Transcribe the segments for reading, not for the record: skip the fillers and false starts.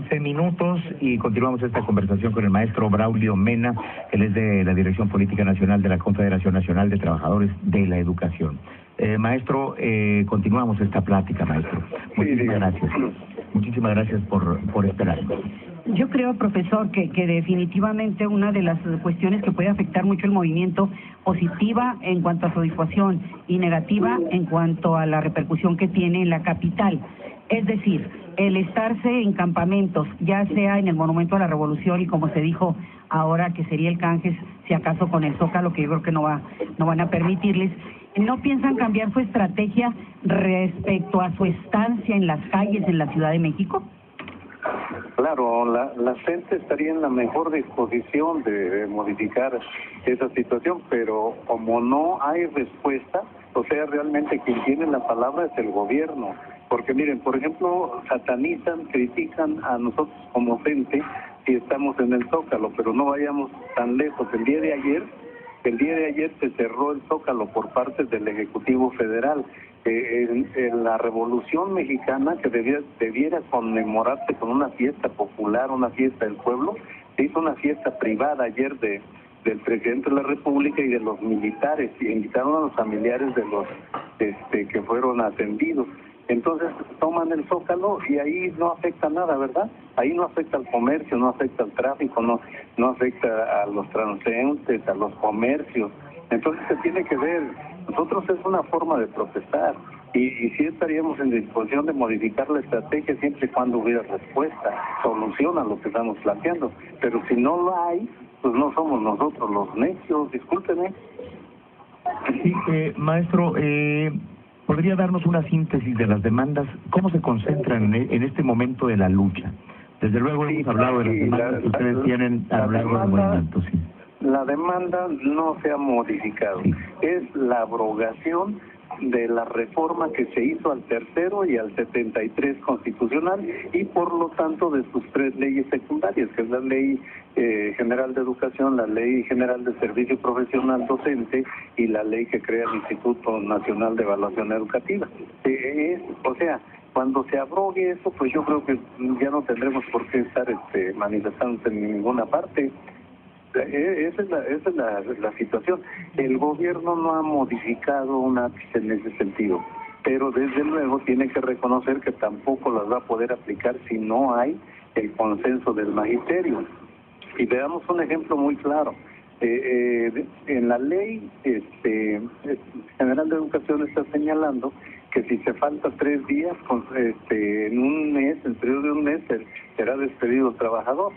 15 minutos y continuamos esta conversación con el maestro Braulio Mena, él es de la Dirección Política Nacional de la Confederación Nacional de Trabajadores de la Educación. Maestro, continuamos esta plática, maestro. Muchísimas gracias. Muchísimas gracias por esperarnos. Yo creo, profesor, que definitivamente una de las cuestiones que puede afectar mucho el movimiento, positiva en cuanto a su difusión y negativa en cuanto a la repercusión que tiene en la capital. Es decir, el estarse en campamentos, ya sea en el Monumento a la Revolución y como se dijo ahora que sería el Canjes, si acaso con el Zócalo, que yo creo que no van a permitirles, ¿no piensan cambiar su estrategia respecto a su estancia en las calles en la Ciudad de México? Claro, la gente estaría en la mejor disposición de modificar esa situación, pero como no hay respuesta, o sea, realmente quien tiene la palabra es el gobierno. Porque miren, por ejemplo, satanizan, critican a nosotros como gente si estamos en el Zócalo, pero no vayamos tan lejos. El día de ayer se cerró el Zócalo por parte del Ejecutivo Federal. En la Revolución Mexicana, que debiera conmemorarse con una fiesta popular, una fiesta del pueblo, se hizo una fiesta privada ayer del presidente de la República y de los militares, y invitaron a los familiares de los que fueron atendidos. Entonces toman el Zócalo y ahí no afecta nada, ¿verdad? Ahí no afecta al comercio, no afecta al tráfico, no afecta a los transeúntes, a los comercios. Entonces se tiene que ver, nosotros es una forma de protestar y sí estaríamos en disposición de modificar la estrategia siempre y cuando hubiera respuesta, solución a lo que estamos planteando. Pero si no lo hay, pues no somos nosotros los necios, discúlpenme. Sí, maestro, ¿podría darnos una síntesis de las demandas? ¿Cómo se concentran en este momento de la lucha? Desde luego hemos hablado de las demandas que ustedes tienen a lo largo del movimiento, sí. La demanda no se ha modificado. Sí. Es la abrogación de la reforma que se hizo al tercero y al 73 constitucional y por lo tanto de sus 3 leyes secundarias, que es la Ley General de Educación, la Ley General de Servicio Profesional Docente y la ley que crea el Instituto Nacional de Evaluación Educativa. O sea, cuando se abrogue eso, pues yo creo que ya no tendremos por qué estar manifestándose en ninguna parte. Esa es la situación. El gobierno no ha modificado un ápice en ese sentido, pero desde luego tiene que reconocer que tampoco las va a poder aplicar si no hay el consenso del magisterio. Y veamos un ejemplo muy claro. En la ley General de Educación está señalando que si se falta 3 días, en un mes, en el periodo de un mes, será despedido el trabajador.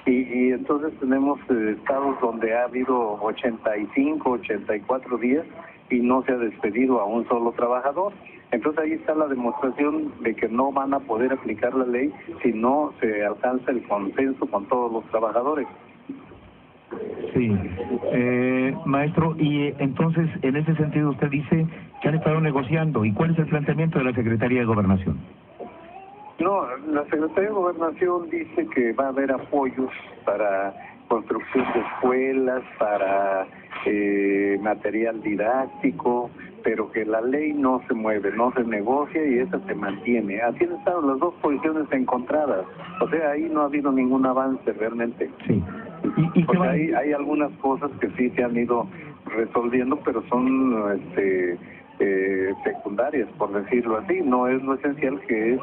Y entonces tenemos estados donde ha habido 85, 84 días y no se ha despedido a un solo trabajador. Entonces ahí está la demostración de que no van a poder aplicar la ley si no se alcanza el consenso con todos los trabajadores. Sí, maestro, y entonces en ese sentido usted dice que han estado negociando. ¿Y cuál es el planteamiento de la Secretaría de Gobernación? No, la Secretaría de Gobernación dice que va a haber apoyos para construcción de escuelas, para material didáctico, pero que la ley no se mueve, no se negocia y esa se mantiene. Así han estado las dos posiciones encontradas. O sea, ahí no ha habido ningún avance realmente. Sí. Hay algunas cosas que sí se han ido resolviendo, pero son secundarias, por decirlo así. No es lo esencial, que es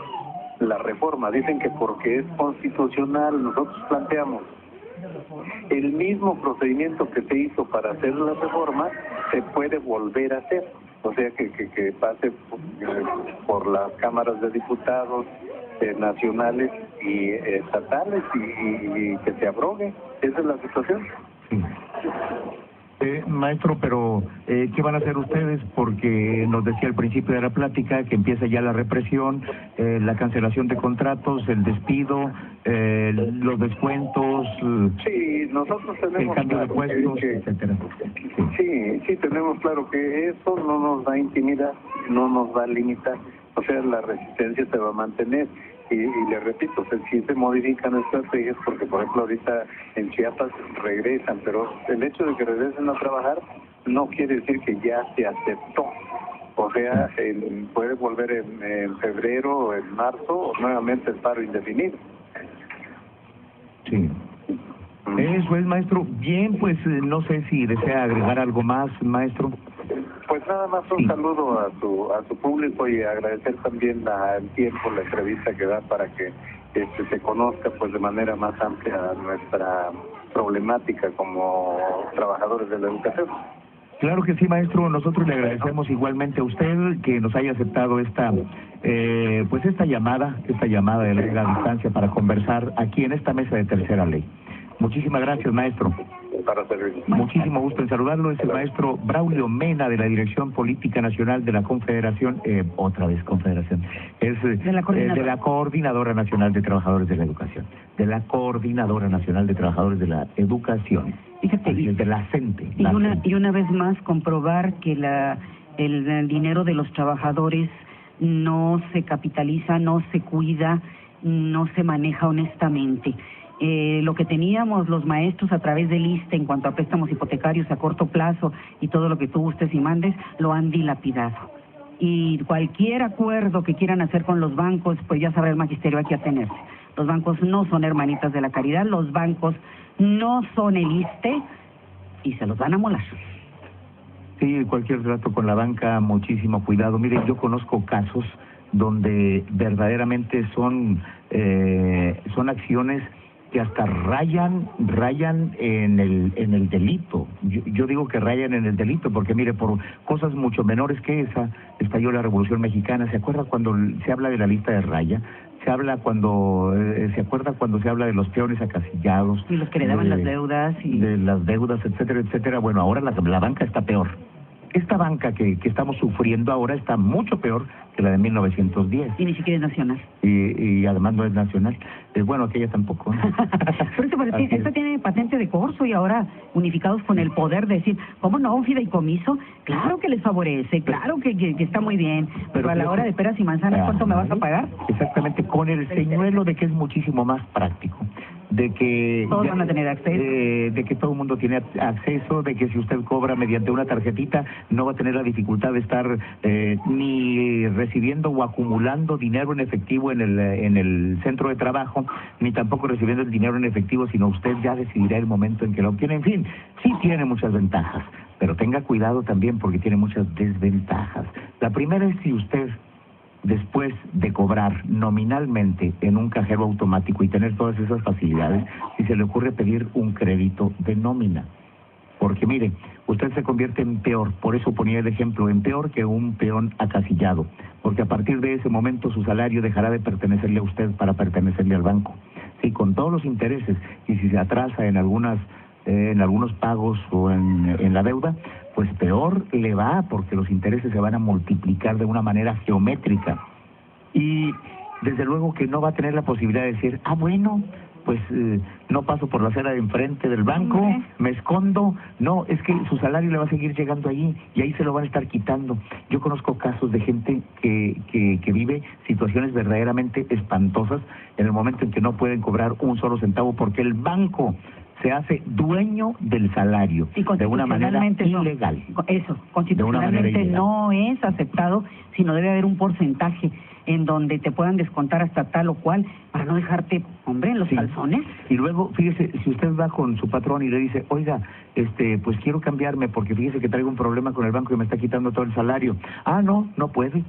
la reforma. Dicen que porque es constitucional. Nosotros planteamos el mismo procedimiento que se hizo para hacer la reforma se puede volver a hacer, o sea que pase por las cámaras de diputados nacionales y estatales y que se abrogue. Esa es la situación. Sí. Maestro, pero ¿qué van a hacer ustedes? Porque nos decía al principio de la plática que empieza ya la represión, la cancelación de contratos, el despido, los descuentos, sí, nosotros tenemos el cambio de puestos, etcétera. Sí, tenemos claro que eso no nos va a intimidar, no nos va a limitar, o sea, la resistencia se va a mantener. Y le repito, si se modifican estrategias, porque por ejemplo ahorita en Chiapas regresan, pero el hecho de que regresen a trabajar no quiere decir que ya se aceptó. O sea, puede volver en febrero o en marzo o nuevamente el paro indefinido. Sí. Eso es, maestro. Bien, pues no sé si desea agregar algo más, maestro. Pues nada más un saludo a su público y agradecer también el tiempo, la entrevista que da para que se conozca pues de manera más amplia nuestra problemática como trabajadores de la educación. Claro que sí, maestro. Nosotros le agradecemos igualmente a usted que nos haya aceptado esta llamada de larga distancia para conversar aquí en esta mesa de Tercera Ley. Muchísimas gracias, maestro. Para servir. Muchísimo gusto en saludarlo. Es el maestro Braulio Mena de la Dirección Política Nacional de la Confederación, otra vez Confederación, es de la Coordinadora Nacional de Trabajadores de la Educación, de la Coordinadora Nacional de Trabajadores de la Educación. Fíjate, de la CENTE. Y una vez más comprobar que el dinero de los trabajadores no se capitaliza, no se cuida, no se maneja honestamente. Lo que teníamos los maestros a través del ISSSTE en cuanto a préstamos hipotecarios a corto plazo y todo lo que tú gustes y mandes, lo han dilapidado. Y cualquier acuerdo que quieran hacer con los bancos, pues ya sabrá el magisterio a qué atenerse. Los bancos no son hermanitas de la caridad, los bancos no son el ISSSTE y se los van a molar. Sí, cualquier trato con la banca, muchísimo cuidado. Mire, yo conozco casos donde verdaderamente son acciones que hasta rayan en el delito. Yo digo que rayan en el delito porque mire, por cosas mucho menores que esa estalló la Revolución Mexicana. ¿Se acuerda cuando se habla de la lista de raya? Se acuerda cuando se habla de los peones acasillados y los que le daban las deudas de las deudas, etcétera, etcétera. Bueno, ahora la banca está peor. Esta banca que estamos sufriendo ahora está mucho peor que la de 1910. Y ni siquiera es nacional. Y además no es nacional. Bueno, aquella tampoco, ¿no? Por eso, esta tiene patente de corso y ahora unificados con el poder de decir, ¿cómo no? Un fideicomiso, claro que les favorece, claro que está muy bien, pero a la hora de peras y manzanas, ¿cuánto me vas a pagar? Exactamente, con el señuelo de que es muchísimo más práctico. De que todos van a tener acceso, de que todo el mundo tiene acceso, de que si usted cobra mediante una tarjetita no va a tener la dificultad de estar ni recibiendo o acumulando dinero en efectivo en el centro de trabajo, ni tampoco recibiendo el dinero en efectivo, sino usted ya decidirá el momento en que lo obtiene. En fin, sí tiene muchas ventajas, pero tenga cuidado también porque tiene muchas desventajas. La primera es si usted, después de cobrar nominalmente en un cajero automático y tener todas esas facilidades, si se le ocurre pedir un crédito de nómina. Porque mire, usted se convierte en peor, por eso ponía el ejemplo, en peor que un peón acasillado, porque a partir de ese momento su salario dejará de pertenecerle a usted para pertenecerle al banco. Sí, con todos los intereses, y si se atrasa en algunos pagos o en la deuda, pues peor le va, porque los intereses se van a multiplicar de una manera geométrica. Y desde luego que no va a tener la posibilidad de decir, bueno, pues no paso por la acera de enfrente del banco, me escondo. No, es que su salario le va a seguir llegando allí y ahí se lo van a estar quitando. Yo conozco casos de gente que vive situaciones verdaderamente espantosas en el momento en que no pueden cobrar un solo centavo porque el banco se hace dueño del salario de una manera ilegal. Eso, constitucionalmente no es aceptado, sino debe haber un porcentaje en donde te puedan descontar hasta tal o cual para no dejarte, hombre, en los calzones. Y luego, fíjese, si usted va con su patrón y le dice, oiga, pues quiero cambiarme porque fíjese que traigo un problema con el banco y me está quitando todo el salario. No puede.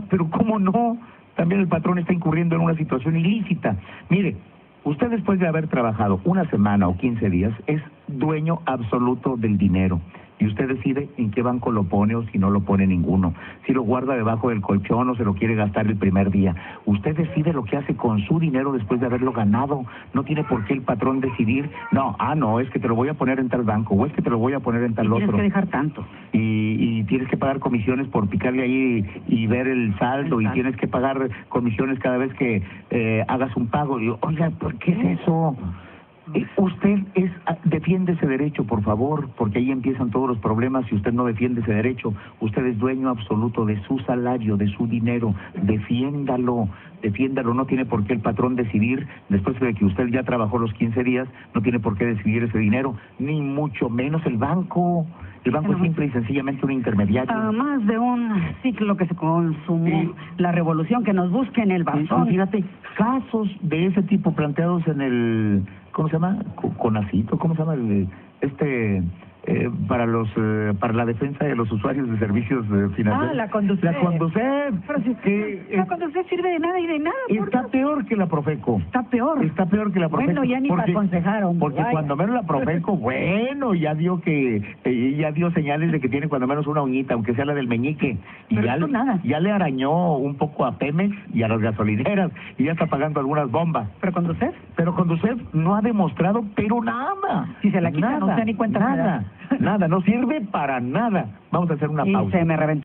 Pero ¿cómo no? También el patrón está incurriendo en una situación ilícita. Mire, usted después de haber trabajado una semana o 15 días es dueño absoluto del dinero y usted decide en qué banco lo pone o si no lo pone ninguno, si lo guarda debajo del colchón o se lo quiere gastar el primer día. Usted decide lo que hace con su dinero después de haberlo ganado. No tiene por qué el patrón decidir, no, es que te lo voy a poner en tal banco o es que te lo voy a poner en tal otro. Tienes que dejar tanto. Y tienes que pagar comisiones por picarle ahí y ver el saldo y tienes que pagar comisiones cada vez que hagas un pago. Y oiga, ¿por qué es eso? Usted defiende ese derecho, por favor, porque ahí empiezan todos los problemas. Si usted no defiende ese derecho, usted es dueño absoluto de su salario, de su dinero. Defiéndalo, no tiene por qué el patrón decidir, después de que usted ya trabajó los 15 días, no tiene por qué decidir ese dinero, ni mucho menos el banco. El banco es simple y sencillamente un intermediario. Más de un ciclo que se consumó, la revolución que nos busca en el bastón. Fíjate, casos de ese tipo planteados en ¿cómo se llama? Conacito, ¿cómo se llama? Para la defensa de los usuarios de servicios financieros. Ah, la Conducef. La Conducef. La Conducef sirve de nada y de nada. Está peor que la Profeco. Está peor. Está peor que la Profeco. Bueno, ya ni te aconsejaron. Porque cuando menos la Profeco, bueno, ya dio señales de que tiene cuando menos una uñita, aunque sea la del meñique. Y pero ya le arañó un poco a Pemex y a las gasolineras y ya está pagando algunas bombas. ¿Pero Conducef? Pero Conducef no ha demostrado, pero nada. Si se la quitan, no se da ni cuenta. Nada, no sirve para nada. Vamos a hacer una pausa. Se me reventó.